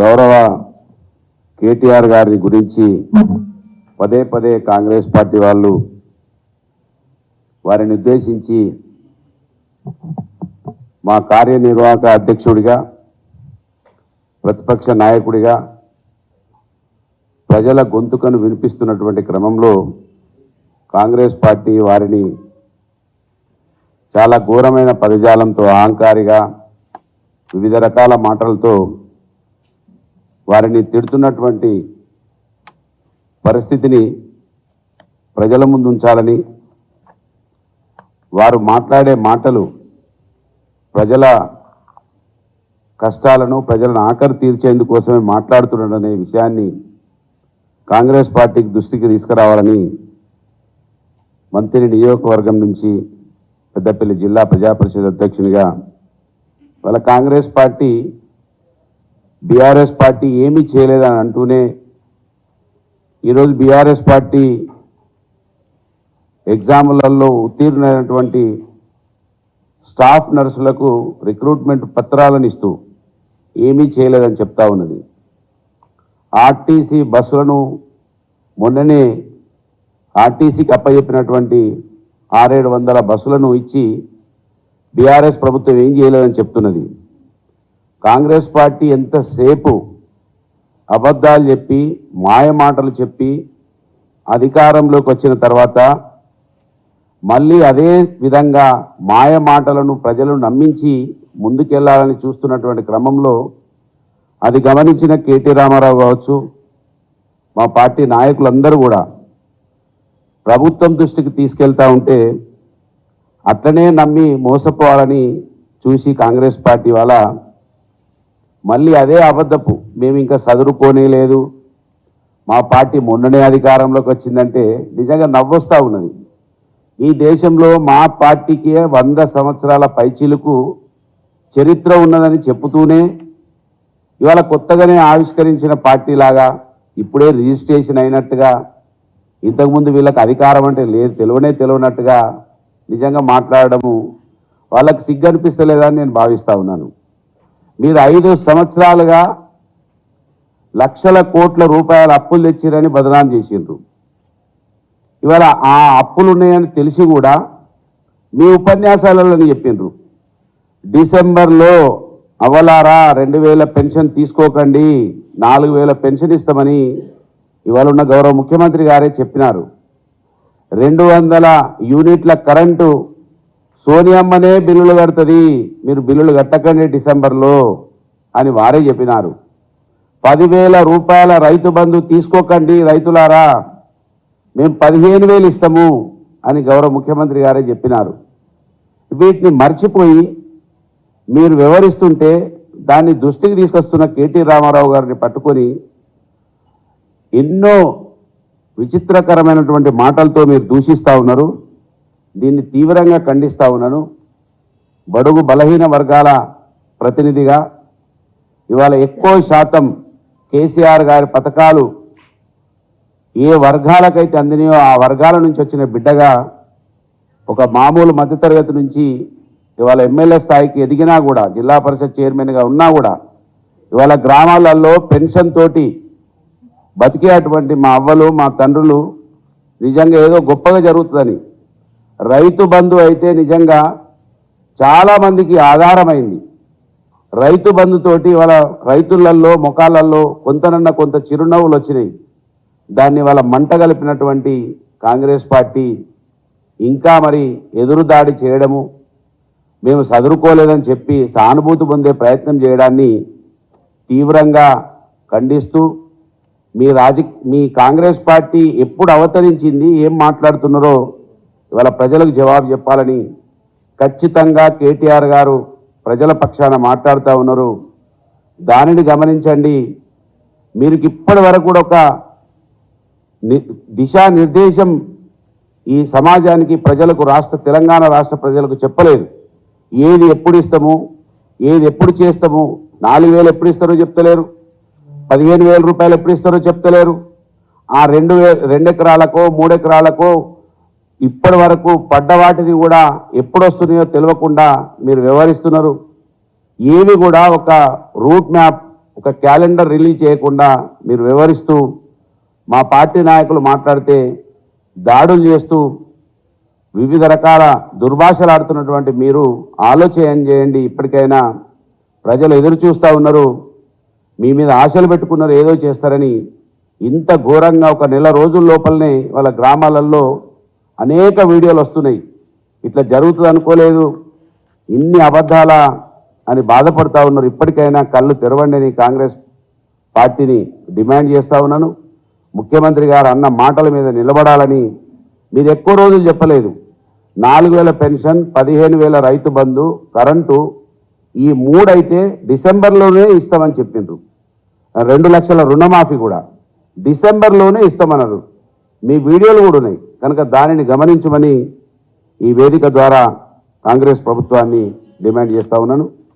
గౌరవ కేటీఆర్ గారి గురించి పదే పదే కాంగ్రెస్ పార్టీ వాళ్ళు వారిని ఉద్దేశించి మా కార్యనిర్వాహక అధ్యక్షుడిగా ప్రతిపక్ష నాయకుడిగా ప్రజల గొంతుకను వినిపిస్తున్నటువంటి క్రమంలో కాంగ్రెస్ పార్టీ వారిని చాలా ఘోరమైన పదజాలంతో అహంకారిగా వివిధ రకాల మాటలతో వారిని తిడుతున్నటువంటి పరిస్థితిని ప్రజల ముందు ఉంచాలని, వారు మాట్లాడే మాటలు ప్రజల కష్టాలను ప్రజలను ఆఖరి తీర్చేందుకోసమే మాట్లాడుతున్నాడనే విషయాన్ని కాంగ్రెస్ పార్టీకి దృష్టికి తీసుకురావాలని మంత్రి నియోజకవర్గం నుంచి పెద్దపల్లి జిల్లా ప్రజాపరిషత్ అధ్యక్షునిగా వాళ్ళ కాంగ్రెస్ పార్టీ బీఆర్ఎస్ పార్టీ ఏమీ చేయలేదని అంటూనే ఈరోజు బీఆర్ఎస్ పార్టీ ఎగ్జాములలో ఉత్తీర్ణమైనటువంటి స్టాఫ్ నర్సులకు రిక్రూట్మెంట్ పత్రాలను ఇస్తూ ఏమీ చేయలేదని చెప్తా ఉన్నది. ఆర్టీసీ బస్సులను మొన్ననే ఆర్టీసీకి అప్పచెప్పినటువంటి 600-700 బస్సులను ఇచ్చి బీఆర్ఎస్ ప్రభుత్వం ఏం చేయలేదని చెప్తున్నది. కాంగ్రెస్ పార్టీ ఎంతసేపు అబద్ధాలు చెప్పి మాయ మాటలు చెప్పి అధికారంలోకి వచ్చిన తర్వాత మళ్ళీ అదే విధంగా మాయ మాటలను ప్రజలను నమ్మించి ముందుకెళ్లాలని చూస్తున్నటువంటి క్రమంలో అది గమనించిన కేటీ రామారావు కావచ్చు, మా పార్టీ నాయకులందరూ కూడా ప్రభుత్వం దృష్టికి తీసుకెళ్తా ఉంటే అట్లనే నమ్మి మోసపోవాలని చూసి కాంగ్రెస్ పార్టీ వాళ్ళ మళ్ళీ అదే అబద్ధపు మేము ఇంకా చదువుకోనే లేదు, మా పార్టీ మొన్ననే అధికారంలోకి వచ్చిందంటే నిజంగా నవ్వొస్తూ ఉన్నది. ఈ దేశంలో మా పార్టీకి 100 సంవత్సరాల పైచీలకు చరిత్ర ఉన్నదని చెప్పుతూనే ఇవాళ కొత్తగానే ఆవిష్కరించిన పార్టీలాగా ఇప్పుడే రిజిస్ట్రేషన్ అయినట్టుగా ఇంతకుముందు వీళ్ళకి అధికారం అంటే లేదు తెలియనట్టుగా నిజంగా మాట్లాడడము వాళ్ళకి సిగ్గు అనిపిస్తలేదని నేను భావిస్తూ ఉన్నాను. మీరు 5 సంవత్సరాలుగా లక్షల కోట్ల రూపాయల అప్పులు తెచ్చిరని బదనాం చేసిండ్రు. ఇవాళ ఆ అప్పులు ఉన్నాయని తెలిసి కూడా మీ ఉపన్యాసాలలో చెప్పిండ్రు డిసెంబర్లో అవలారా 2000 పెన్షన్ తీసుకోకండి, 4000 పెన్షన్ ఇస్తామని ఇవాళ ఉన్న గౌరవ ముఖ్యమంత్రి గారే చెప్పినారు. 200 యూనిట్ల కరెంటు సోనియమ్మనే బిల్లులు కడుతుంది, మీరు బిల్లులు కట్టకండి డిసెంబర్లో అని వారే చెప్పినారు. 10,000 రూపాయల రైతు బంధు తీసుకోకండి రైతులారా, మేము 15,000 ఇస్తాము అని గౌరవ ముఖ్యమంత్రి గారే చెప్పినారు. వీటిని మర్చిపోయి మీరు వివరిస్తుంటే దాన్ని దృష్టికి తీసుకొస్తున్న కేటీ రామారావు గారిని పట్టుకొని ఎన్నో విచిత్రకరమైనటువంటి మాటలతో మీరు దూషిస్తూ ఉన్నారు. దీన్ని తీవ్రంగా ఖండిస్తూ ఉన్నాను. బడుగు బలహీన వర్గాల ప్రతినిధిగా ఇవాళ ఎక్కువ శాతం కేసీఆర్ గారి పథకాలు ఏ వర్గాలకైతే అందినాయో ఆ వర్గాల నుంచి వచ్చిన బిడ్డగా ఒక మామూలు మధ్యతరగతి నుంచి ఇవాళ ఎమ్మెల్యే స్థాయికి ఎదిగినా కూడా, జిల్లా పరిషత్ చైర్మన్గా ఉన్నా కూడా ఇవాళ గ్రామాలలో పెన్షన్ తోటి బతికేటువంటి మా అవ్వలు మా తండ్రులు నిజంగా ఏదో గొప్పగా జరుగుతుందని, రైతు బంధు అయితే నిజంగా చాలామందికి ఆధారమైంది. రైతు బంధుతోటి వాళ్ళ రైతులలో ముఖాలలో కొంతనన్న కొంత చిరునవ్వులు వచ్చినాయి. దాన్ని వాళ్ళ మంట కలిపినటువంటి కాంగ్రెస్ పార్టీ ఇంకా మరి ఎదురుదాడి చేయడము, మేము చదువుకోలేదని చెప్పి సానుభూతి పొందే ప్రయత్నం చేయడాన్ని తీవ్రంగా ఖండిస్తూ మీ కాంగ్రెస్ పార్టీ ఎప్పుడు అవతరించింది, ఏం మాట్లాడుతున్నారో ఇవాళ ప్రజలకు జవాబు చెప్పాలని ఖచ్చితంగా కేటీఆర్ గారు ప్రజల పక్షాన మాట్లాడుతూ ఉన్నారు. దానిని గమనించండి. మీరు ఇప్పటి వరకు కూడా ఒక దిశానిర్దేశం ఈ సమాజానికి ప్రజలకు తెలంగాణ రాష్ట్ర ప్రజలకు చెప్పలేదు. ఏది ఎప్పుడు ఇస్తాము, ఏది ఎప్పుడు చేస్తాము, 4,000 ఎప్పుడు ఇస్తారో చెప్తలేరు, 15,000 రూపాయలు ఎప్పుడు ఇస్తారో చెప్తలేరు. ఆ 2 ఎకరాలకో 3 ఎకరాలకో ఇప్పటి వరకు పడ్డ వాటిని కూడా ఎప్పుడు వస్తున్నాయో తెలియకుండా మీరు వ్యవహరిస్తున్నారు. ఏవి కూడా ఒక రూట్ మ్యాప్, ఒక క్యాలెండర్ రిలీజ్ చేయకుండా మీరు వివరిస్తూ మా పార్టీ నాయకులు మాట్లాడితే దాడులు చేస్తూ వివిధ రకాల దుర్భాషలు ఆడుతున్నటువంటి మీరు ఆలోచన చేయండి. ఇప్పటికైనా ప్రజలు ఎదురు చూస్తూ ఉన్నారు, మీ మీద ఆశలు పెట్టుకున్నారు ఏదో చేస్తారని. ఇంత ఘోరంగా ఒక నెల రోజుల లోపలనే వాళ్ళ గ్రామాలలో అనేక వీడియోలు వస్తున్నాయి. ఇట్లా జరుగుతుంది అనుకోలేదు, ఇన్ని అబద్ధాల అని బాధపడుతూ ఉన్నారు. ఇప్పటికైనా కళ్ళు తెరవండి అని కాంగ్రెస్ పార్టీని డిమాండ్ చేస్తూ ఉన్నాను. ముఖ్యమంత్రి గారు అన్న మాటల మీద నిలబడాలని. మీరు ఎక్కువ రోజులు చెప్పలేదు, 4,000 పెన్షన్, 15,000 రైతు బంధు, కరెంటు, ఈ 3 అయితే డిసెంబర్లోనే ఇస్తామని చెప్పిండ్రు. 2 లక్షల రుణమాఫీ కూడా డిసెంబర్లోనే ఇస్తామన్నారు. మీ వీడియోలు కూడా ఉన్నాయి కనుక దానిని గమనించమని ఈ వేదిక ద్వారా కాంగ్రెస్ ప్రభుత్వాన్ని డిమాండ్ చేస్తూ ఉన్నాను.